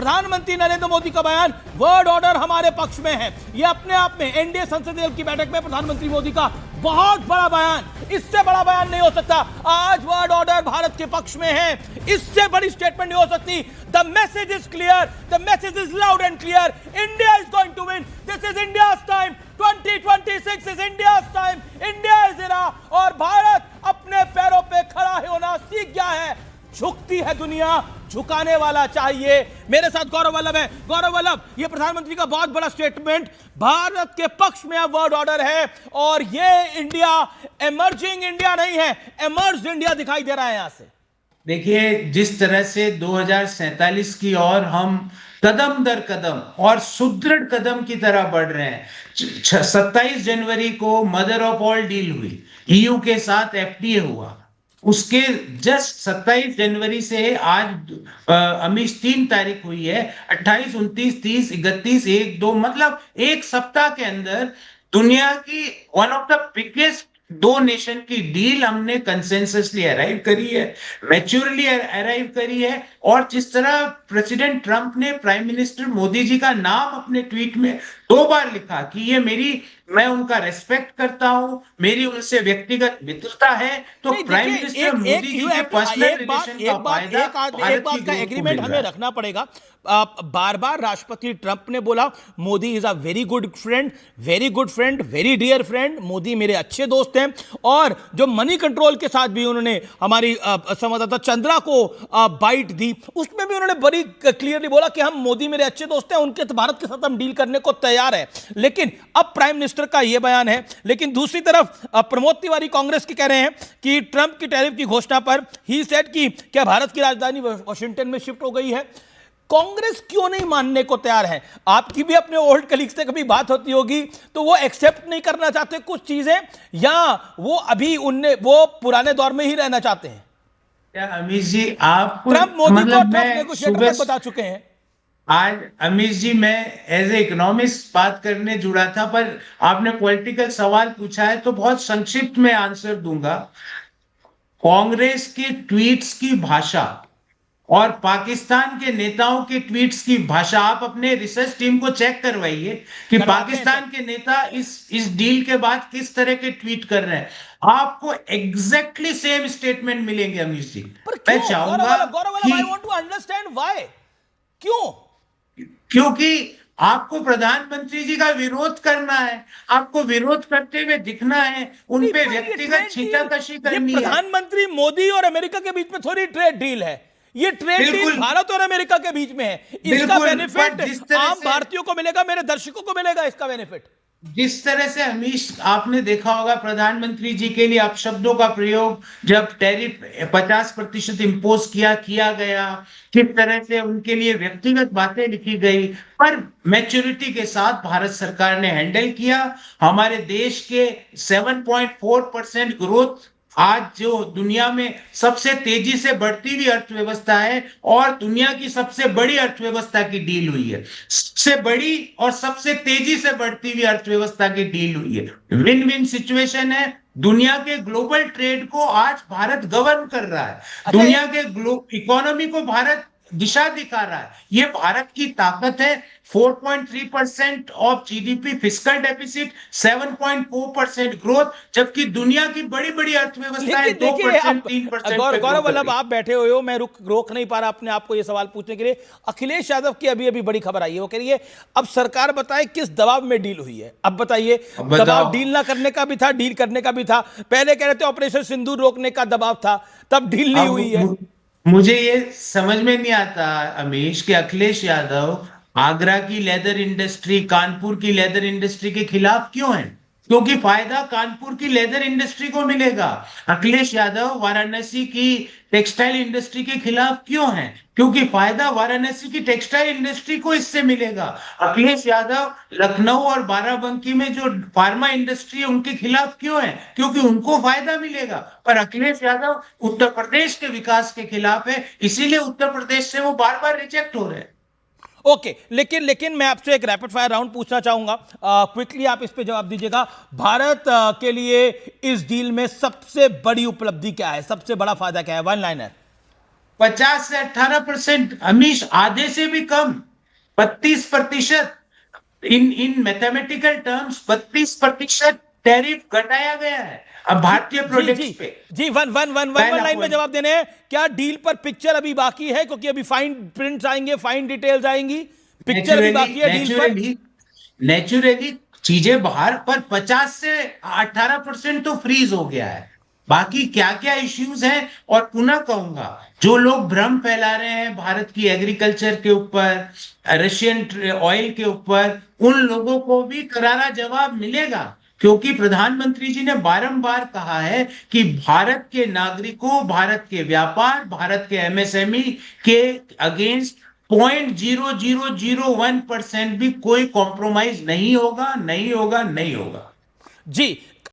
प्रधानमंत्री नरेंद्र मोदी का बयान वर्ड ऑर्डर हमारे पक्ष में है। यह अपने आप में एनडीए संसदीय दल की बैठक में प्रधानमंत्री मोदी का बहुत बड़ा बयान, इससे बड़ा बयान नहीं हो सकता। आज वर्ड ऑर्डर भारत के पक्ष में है, इससे बड़ी स्टेटमेंट नहीं हो सकती। The message is clear, the message is loud and clear. India is going to win, this is India's time, 2026 is India's time, India is era. और भारत अपने पैरों पे खड़ा होना सीख गया है। झुकती है दुनिया, झुकाने वाला चाहिए। मेरे साथ गौरव वल्लभ है। गौरव वल्लभ, ये प्रधानमंत्री का बहुत बड़ा स्टेटमेंट, भारत के पक्ष में अब वर्ड ऑर्डर है और ये इंडिया एमर्जिंग इंडिया नहीं है, एमर्ज्ड इंडिया दिखाई दे रहा है यहां से। देखिए, जिस तरह से 2047 की ओर हम कदम दर कदम और सुदृढ़ कदम की तरह बढ़ रहे हैं। 27 जनवरी को मदर ऑफ ऑल डील हुई, ईयू के साथ एफडीए हुआ। उसके जस्ट 27 जनवरी से आज अमीश 3 तारीख हुई है, 28, 29, 30, 31, 1, 2, मतलब एक सप्ताह के अंदर दुनिया की one of the biggest 2 nation की डील हमने कंसेंससली अराइव करी है, मैच्योरली अराइव करी है। और जिस तरह प्रेसिडेंट ट्रंप ने प्राइम मिनिस्टर मोदी जी का नाम अपने ट्वीट में 2 बार लिखा कि मैं उनका रेस्पेक्ट करता हूं, मेरी उनसे व्यक्तिगत मित्रता है, तो प्राइम मिनिस्टर मोदी जी के पर्सनल रिलेशन का फायदा एक बात का एग्रीमेंट हमें रखना पड़ेगा। बार बार राष्ट्रपति ट्रंप ने बोला Modi is a very good friend, very dear friend. Modi मेरे अच्छे दोस्त हैं। और जो मनी कंट्रोल के साथ भी उन्होंने हमारी संवाददाता चंद्रा को बाइट दी, उसमें भी उन्होंने बड़ी क्लियरली बोला कि हम मोदी मेरे अच्छे दोस्त हैं, उनके भारत के साथ हम डील करने को तैयार है। लेकिन अब प्राइम मिनिस्टर का यह बयान है। लेकिन दूसरी तरफ प्रमोद तिवारी कांग्रेस के कह रहे हैं कि ट्रंप की टैरिफ की घोषणा पर ही सेड कि क्या भारत की राजधानी वॉशिंगटन में शिफ्ट हो गई है। कांग्रेस क्यों नहीं मानने को तैयार है? आपकी भी अपने ओल्ड कलीग से कभी बात होती होगी, तो वो एक्सेप्ट नहीं करना चाहते कुछ चीजें, या वो अभी वो पुराने दौर में ही रहना चाहते हैं? क्या अमीश जी, आप ट्रंप मोदी को टफ नेगोशिएटर तक बता चुके हैं। आज अमीश जी, मैं एज ए इकोनॉमिस्ट बात करने जुड़ा था, पर आपने पॉलिटिकल सवाल पूछा है तो बहुत संक्षिप्त में आंसर दूंगा। कांग्रेस के ट्वीट्स की भाषा और पाकिस्तान के नेताओं के ट्वीट्स की भाषा, आप अपने रिसर्च टीम को चेक करवाइए कि पाकिस्तान के नेता इस डील के बाद किस तरह के ट्वीट कर रहे हैं। आपको एग्जैक्टली सेम स्टेटमेंट मिलेंगे अमीश जी। मैं चाहूंगा कि I want to understand why, क्यों? क्योंकि आपको प्रधानमंत्री जी का विरोध करना है, आपको विरोध करते हुए दिखना है, उन पे व्यक्तिगत छींटाकशी करनी है। प्रधानमंत्री मोदी और अमेरिका के बीच में थोड़ी ट्रेड डील है, ये ट्रेड डील भारत और अमेरिका के बीच में है। इसका बेनिफिट आम भारतीयों को मिलेगा, मेरे दर्शकों को मिलेगा इसका बेनिफिट। जिस तरह से अमीश, आपने देखा होगा प्रधानमंत्री जी के लिए अपशब्दों का प्रयोग जब टैरिफ 50% इंपोज किया गया, किस तरह से उनके लिए व्यक्तिगत बातें लिखी गई, पर मैच्योरिटी के साथ भारत सरकार ने हैंडल किया। हमारे देश के 7.4% ग्रोथ आज जो दुनिया में सबसे तेजी से बढ़ती हुई अर्थव्यवस्था है और दुनिया की सबसे बड़ी अर्थव्यवस्था की डील हुई है, सबसे बड़ी और सबसे तेजी से बढ़ती हुई अर्थव्यवस्था की डील हुई है। विन विन सिचुएशन है। दुनिया के ग्लोबल ट्रेड को आज भारत गवर्न कर रहा है, दुनिया के इकोनॉमी को भारत दिशा दिखा रहा है। ये भारत की ताकत है। 4.3% of GDP, fiscal deficit 7.4% growth, जबकि दुनिया की बड़ी बड़ी अर्थव्यवस्थाएं 2%, 3%। गौरव वल्लभ, आप बैठे हुए हो, मैं रोक नहीं पा रहा अपने आप को ये सवाल पूछने के लिए। अखिलेश यादव की अभी बड़ी खबर आई है, वो कह रही है अब सरकार बताए किस दबाव में डील हुई है। अब बताइए, दबाव डील ना करने का भी था, डील करने का भी था। पहले कह रहे थे ऑपरेशन सिंदूर रोकने का दबाव था, तब डील नहीं हुई है। मुझे ये समझ में नहीं आता अमीश कि अखिलेश यादव आगरा की लेदर इंडस्ट्री, कानपुर की लेदर इंडस्ट्री के खिलाफ क्यों है? क्योंकि फायदा कानपुर की लेदर इंडस्ट्री को मिलेगा। अखिलेश यादव वाराणसी की टेक्सटाइल इंडस्ट्री के खिलाफ क्यों है? क्योंकि फायदा वाराणसी की टेक्सटाइल इंडस्ट्री को इससे मिलेगा। अखिलेश यादव लखनऊ और बाराबंकी में जो फार्मा इंडस्ट्री है उनके खिलाफ क्यों है? क्योंकि उनको फायदा मिलेगा। पर अखिलेश यादव उत्तर प्रदेश के विकास के खिलाफ है, इसीलिए उत्तर प्रदेश से वो बार बार रिजेक्ट हो रहे हैं। ओके, लेकिन मैं आपसे एक रैपिड फायर राउंड पूछना चाहूंगा, क्विकली आप इस पे जवाब दीजिएगा। भारत के लिए इस डील में सबसे बड़ी उपलब्धि क्या है, सबसे बड़ा फायदा क्या है? One liner. 50 से 18%, अमीश आधे से भी कम, 32%। इन मैथमेटिकल टर्म्स 32% टैरिफ घटाया गया है अब जी भारतीय जी प्रोडक्ट्स जी पे। जी वन पहला लाइन में पॉइंट। जवाब देने हैं। क्या डील पर पिक्चर अभी बाकी है, क्योंकि अभी फाइन प्रिंट्स आएंगे, फाइन डिटेल्स आएंगी, पिक्चर अभी नेचुरली बाकी है डील पर? नेचुरली नेचुरली चीजें बाहर पर 50 से 18% तो फ्रीज हो गया है। बाकी क्या क्या इश्यूज हैं, और पुनः कहूंगा, जो लोग भ्रम फैला रहे हैं भारत की एग्रीकल्चर के ऊपर, रशियन ऑयल के ऊपर, उन लोगों को भी करारा जवाब मिलेगा। क्योंकि प्रधानमंत्री जी ने बारंबार कहा है कि भारत के नागरिकों, भारत के व्यापार, भारत के एमएसएमई के अगेंस्ट 0.0001% भी कोई कॉम्प्रोमाइज नहीं होगा, नहीं होगा, नहीं होगा। जी